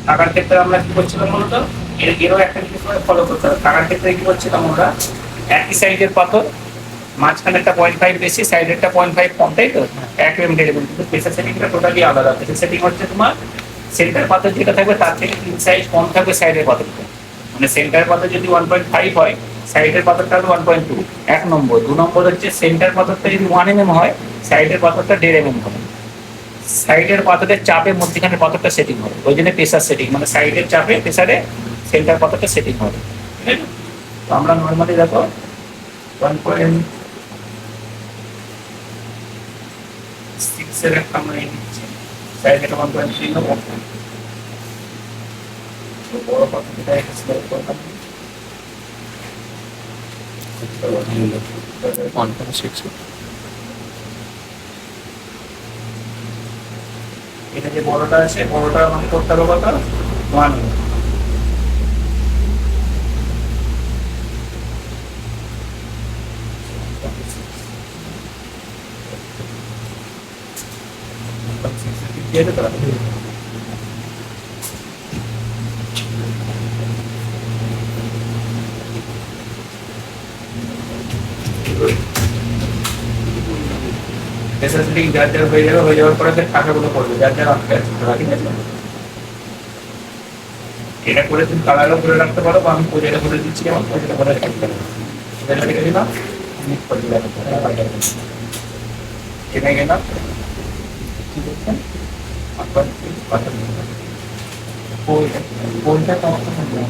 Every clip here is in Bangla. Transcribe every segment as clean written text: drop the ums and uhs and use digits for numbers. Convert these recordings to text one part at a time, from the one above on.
টাকার ক্ষেত্রে আমরা কি করছিলাম মূলত, এরও একটা জিনিস ফলো করতে হবে। টাকার ক্ষেত্রে কি করছিলাম আমরা, একই সাইজের পাথর, মাঝখানে একটা 0.5 বেশি, সাইডের একটা 0.5 কম, তাই তো? এক এম ডেলিভারি, কিন্তু প্রেসার সেটিংটা টোটালি আলাদা। প্রেসার সেটিং হচ্ছে তোমার সেন্টার পাথর যেটা থাকবে তার থেকে 3 সাইজ কম থাকবে সাইডের পাথরটা। মানে সেন্টার পাথর যদি 1.5 হয়, সাইডের পাথরটা হবে 1.2, 1 নম্বর। 2 নম্বর হচ্ছে সেন্টার পাথরটা যদি 1 mm হয়, সাইডের পাথরটা 1.5 mm হবে। সাইডের পাথরের চাপে মধ্যখানে পাথরটা সেটিং হবে, ওই জন্য প্রেসার সেটিং, মানে সাইডের চাপে প্রেসারে সেন্টার পাথরটা সেটিং হবে। ঠিক আছে? তো আমরা নর্মালি দেখো 1.6 এর একটা আমরা নিচ্ছি, সাইডের 1.3 নেবো। তো বড় পাথরটা একটা সিলেক্ট করলাম, 1.6 এটা যে বড়টা আছে, বড়টা আমাকে করতে হবে কত, 1 mm। দিয়ে দিতে হবে। এসএসডি যার যার হয়ে যাবে, হয়ে যাওয়ার পরে টাকাগুলো পড়বে যার যার আটকে আছে। ঠিক আছে? এটা করে তুমি কালারও করে রাখতে পারো, বা আমি প্রজেক্টে করে দিচ্ছি, যেমন প্রজেক্টে করে রাখতে পারো। এটা লিখে দিলাম, এখানে গেলাম, কি করছেন কোনটা সমস্যা থাকবে,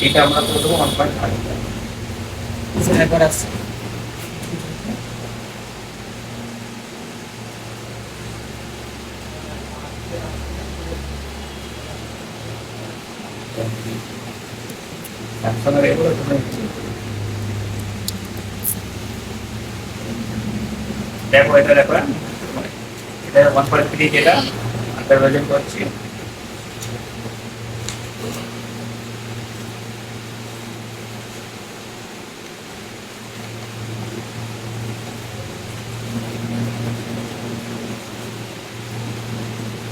এটা আমরা করে দেবো 1.5। একবার আসছে স্যামসাংয়ের এগুলো তুমি দেখো, এটা দেখো, এটা 1.3 যেটা আন্ডার ভার্জন করছি।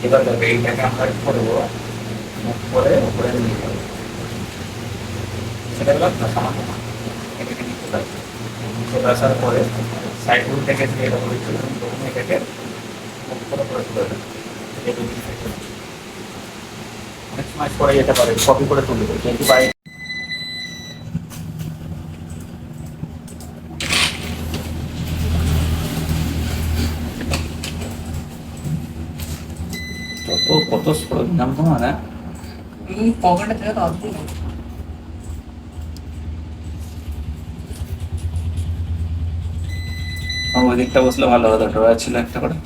এবার দেখো এইটাকে আমরা করবো, করে উপরে নিয়ে যাবো, সেটা হলো না সামান্য এটাকে নিতে পারবো। চলে আসার পরে সাইড রুল থেকে যে এটা বলেছিল তখন এটাকে করে করে তুলে দেবো। অনেক সময় পরে যেতে পারে, কপি করে তুলে দেবো, কিন্তু বাইরে কত নাম তোমার না পকেটে থেকে তো অদ্ভুত। ওই দিকটা বসলে ভালো হতো, ড্রয়ার ছিল একটা করে।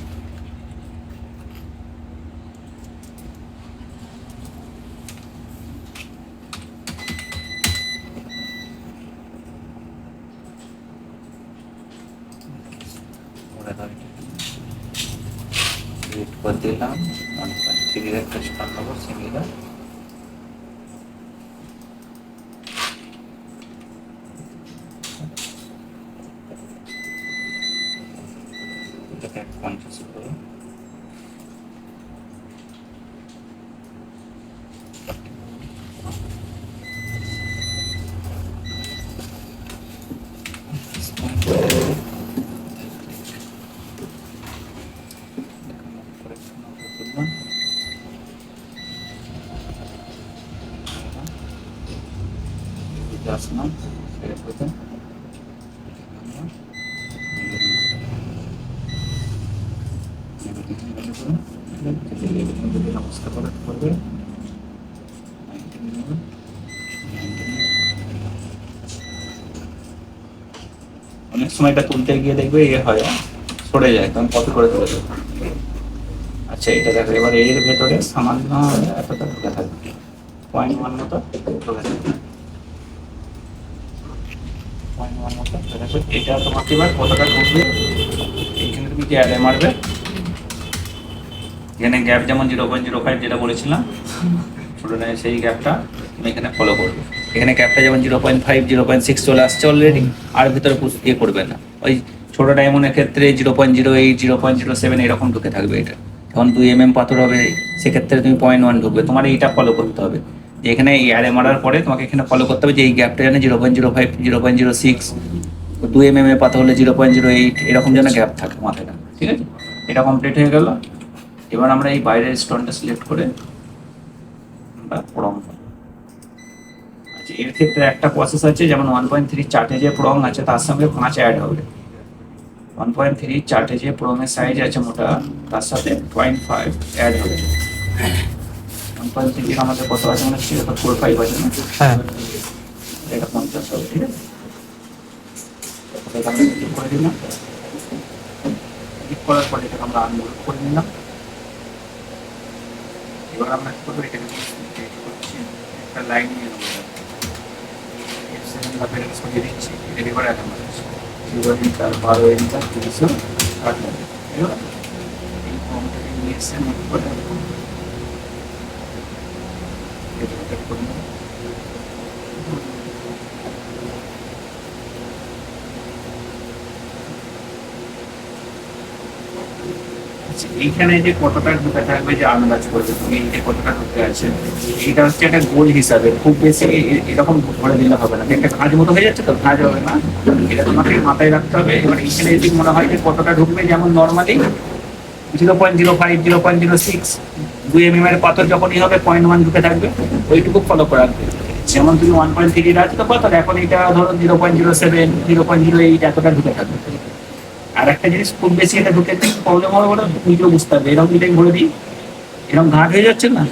করে দিলাম 1.3 একটা স্টার নেবো সিমিলার। এটাকে 50 করে আসলাম, সেটা করতে অবস্থা করে করবে। অনেক সময় এটা তুলতে গিয়ে দেখবে ইয়ে হয়, সরে যায়, তখন কপি করে তুলে দেবে। আচ্ছা এটা দেখো, এবার এর ভেতরে সামান্য এতটা ঢুকে থাকবে, 0.1 মতো ঢুকে থাকবে, 0.1 মতো দেখো। এটা তোমাকে এবার কতটা ঢুকবে, এইখানে তুমি যে অ্যাডে মারবে, এখানে গ্যাপ যেমন 0.05 যেটা বলেছিলাম ছোট নেয়, সেই গ্যাপটা তুমি এখানে ফলো করবে। এখানে গ্যাপটা যেমন 0.5 0.6 চলে আসছে অলরেডি, আর ভিতরে ইয়ে করবে না, ওই ছোট ডায়মন্ডের ক্ষেত্রে 0.08 0.07 এরকম ঢুকে থাকবে এটা। যখন 2 পাথর হবে সেক্ষেত্রে তুমি 0.1 ঢুকবে। তোমার এইটা ফলো করতে হবে যে এখানে এই অ্যারে মারার পরে তোমাকে এখানে ফলো করতে হবে যে এই গ্যাপটা যেন 0.05 0.06, 2 এর পাথর হলে 0.08 এরকম যেন গ্যাপ থাকে মাথাটা, ঠিক আছে? এটা কমপ্লিট হয়ে গেল। এবার আমরা এই বাইরের স্টোনটা সিলেক্ট করে আমরা প্রং, আচ্ছা এর ক্ষেত্রে একটা প্রসেস আছে, যেমন 1.3 চার্টে যে প্রং আছে তার সঙ্গে 5 অ্যাড হবে। 1.3 চার্টে যে প্রঙের সাইজ আছে মোটা, তার সাথে 0.5 অ্যাড হবে। 1.3 এর আমাদের কত আছে মনে হচ্ছে? 45 আছে না? হ্যাঁ এটা 50 হবে, ঠিক আছে? এটা আমরা ক্লিক করে দিলাম। ক্লিক করার পরে এটাকে আমরা আনলোড করে নিলাম। এবার আমরা কি করবো, এটাকে একটা লাইন নিয়ে নেবো, F7 বা প্যারেন্ট সরিয়ে দিচ্ছি, এটা করে একটা মানুষ 0 ইন্টার 12 ইন্টার 30 60 এবার এই ফর্মটাকে নিয়ে এসে নোট করে রাখবো। এটা করে নেবো। আচ্ছা, এইখানে যে কতটা ঢুকে থাকবে যে আন্দাজ করবে তুমি, এই যে কতটা ঢুকে আছে এটা হচ্ছে একটা গোল হিসাবে, খুব বেশি এরকম ধরে দিলে হবে না। একটা কাজ মতো হয়ে যাচ্ছে তো, কাজ হবে না, এটা তোমাকে মাথায় রাখতে হবে। এবার এইখানে যদি মনে হয় যে কতটা ঢুকবে, যেমন নর্মালি 0.05 0.06, 2 এর পাথর যখনই হবে 0.1 ঢুকে থাকবে, ওইটুকু ফলো করে রাখবে। যেমন তুমি 1.3 আছে তো পাথর, এখন এটা ধরো 0.07 0.08 এতটা ঢুকে থাকবে। আর একটা জিনিস, খুব বেশি এটা ঢুকে প্রবলেম হবে বলে নিজেও বুঝতে হবে। এরকম যদি বলে দিই, এরকম ঘাট হয়ে যাচ্ছে না,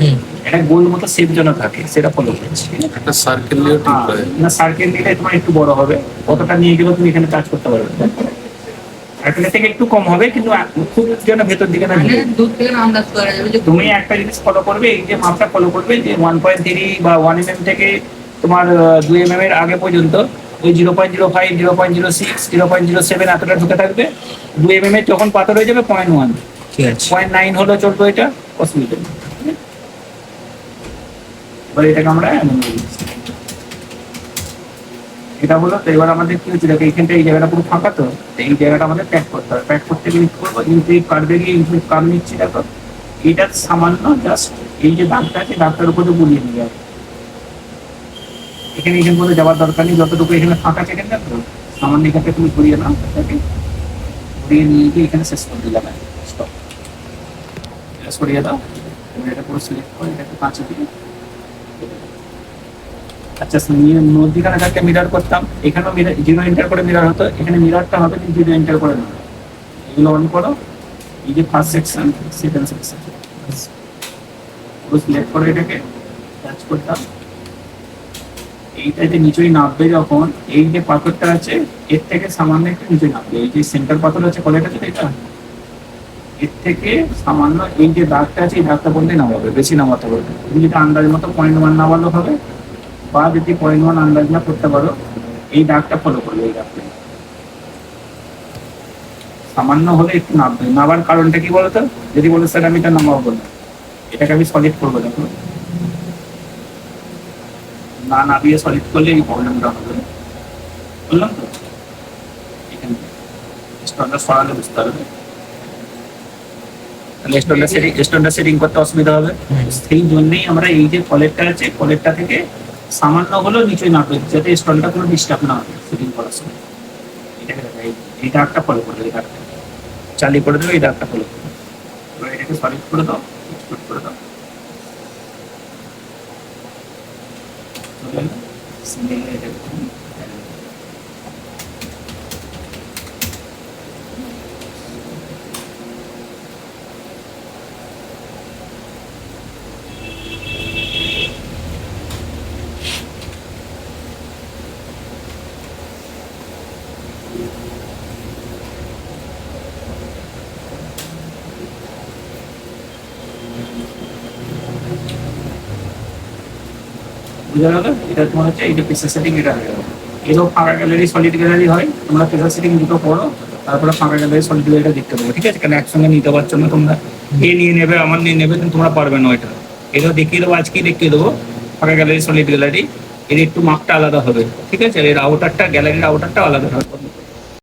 এটা গোল মতো শেপ যেন থাকে, সেটা ফলো করছি। একটা সার্কেল নিয়েও ঠিক হয়। না, সার্কেল নিলে তোমার একটু বড় হবে, কতটা নিয়ে গেলেও তুমি এখানে কাজ করতে পারবে। সার্কেলের থেকে একটু কম হবে, কিন্তু খুব যেন ভেতর দিকে না ঢুকে। দূর থেকে আন্দাজ করা যাবে যে তুমি একটা জিনিস ফলো করবে, এই যে মাপটা ফলো করবে যে 1.3 বা 1 থেকে তোমার 2 এর আগে পর্যন্ত ওই 0.05 0.06 0.07 এতটা ঢুকে থাকবে। 2 এর যখন পাথর হয়ে যাবে 0.1, ঠিক আছে 0.9 হলো চলবে, এটা অসুবিধা নেই। এবার এটাকে আমরা এমন করে দিচ্ছি। এটা হলো তো। এবার আমাদের কি হচ্ছে, দেখো এইখানটা এই জায়গাটা পুরো ফাঁকা তো, এই জায়গাটা আমাদের প্যাক করতে হবে। প্যাক করতে গেলে কি করবো, ইনক্রিপ কার্ভে গিয়ে ইনক্রিপ কার্ভ নিচ্ছি। দেখো এটা সামান্য জাস্ট এই যে দাগটা আছে, দাগটার উপরে বুলিয়ে নিয়ে যাবে। এখানে এখানে করে যাওয়ার দরকার নেই, যতটুকু এখানে ফাঁকা আছে এখানে দেখো সামান্য এখানে তুমি ঘুরিয়ে নাও, এটাকে ঘুরিয়ে নিয়ে গিয়ে এখানে শেষ করে দিলাম। স্টপ, সরিয়ে দাও। এবার এটা পুরো সিলেক্ট করে এটাকে কাছে দিকে। আচ্ছা, মধ্যখানে একটা মিরার করতাম, এখানেও মিরার 0 এন্টার করে মিরার হতো, এখানে মিরারটা হবে কিন্তু 0 এন্টার করে না। এগুলো অন করো। এই যে ফার্স্ট সেকশন, সেকেন্ড সেকশন পুরো সিলেক্ট করে এটাকে টাচ করতাম। এইটা যে নিচেই নামবে যখন, এই যে পাথরটা আছে এর থেকে সামান্য একটু নিচে নামবে। এই যে সেন্টার পাথর আছে কলেটা আছে এটা, এর থেকে সামান্য এই যে দাগটা আছে, এই দাগটা পর্যন্ত নামাবে, বেশি নামাতে হবে। তুমি যদি আন্দাজ মতো 0.1 নামালো হবে, বা যদি 0.1 আন্দাজ না করতে পারো, এই দাগটা ফলো করবে। এই দাগটা সামান্য হলে একটু নামবে। নামার কারণটা কি বলতো, যদি বলো স্যার আমি এটা নামাবো না, এটাকে আমি সলিড করবো, দেখো না নামিয়ে সলিড করলে এই প্রবলেমটা হবে। বললাম তো, এখানে স্টোনটা সরালে বুঝতে পারবে। তাহলে স্টোনটা সেটিং করতে অসুবিধা হবে। সেই জন্যই আমরা এই যে কলেরটা আছে, কলেরটা থেকে সামান্য হলেও নিচে নামবে, যাতে স্টোনটা কোনো ডিস্টার্ব না হবে সেটিং করার সময়। এটাকে এই দাগটা ফলো করবে, এই দাগটা চালিয়ে করে দেবে, এই দাগটা ফলো করবে। এবার এটাকে সলিড করে দাও, এক্সপোর্ট করে দাও। বুঝা গেল? এটা তোমার হচ্ছে এইটা পিক্সেল সেটিং, এটা হয়ে গেল। এরও ফাঁকা গ্যালারি সলিড গ্যালারি হয়, তোমরা পিক্সেল সেটিং দুটো করো, তারপরে ফাঁকা গ্যালারি সলিড গ্যালারিটা দেখতে পাবো, ঠিক আছে? কারণ একসঙ্গে নিতে পারছো না তোমরা, এ নিয়ে নেবে আমার নিয়ে নেবে, কিন্তু তোমরা পারবে না ওইটা। এটাও দেখিয়ে দেবো, আজকেই দেখিয়ে দেবো ফাঁকা গ্যালারি সলিড গ্যালারি। এর একটু মাপটা আলাদা হবে, ঠিক আছে? এর আউটারটা, গ্যালারির আউটারটা আলাদা হবে।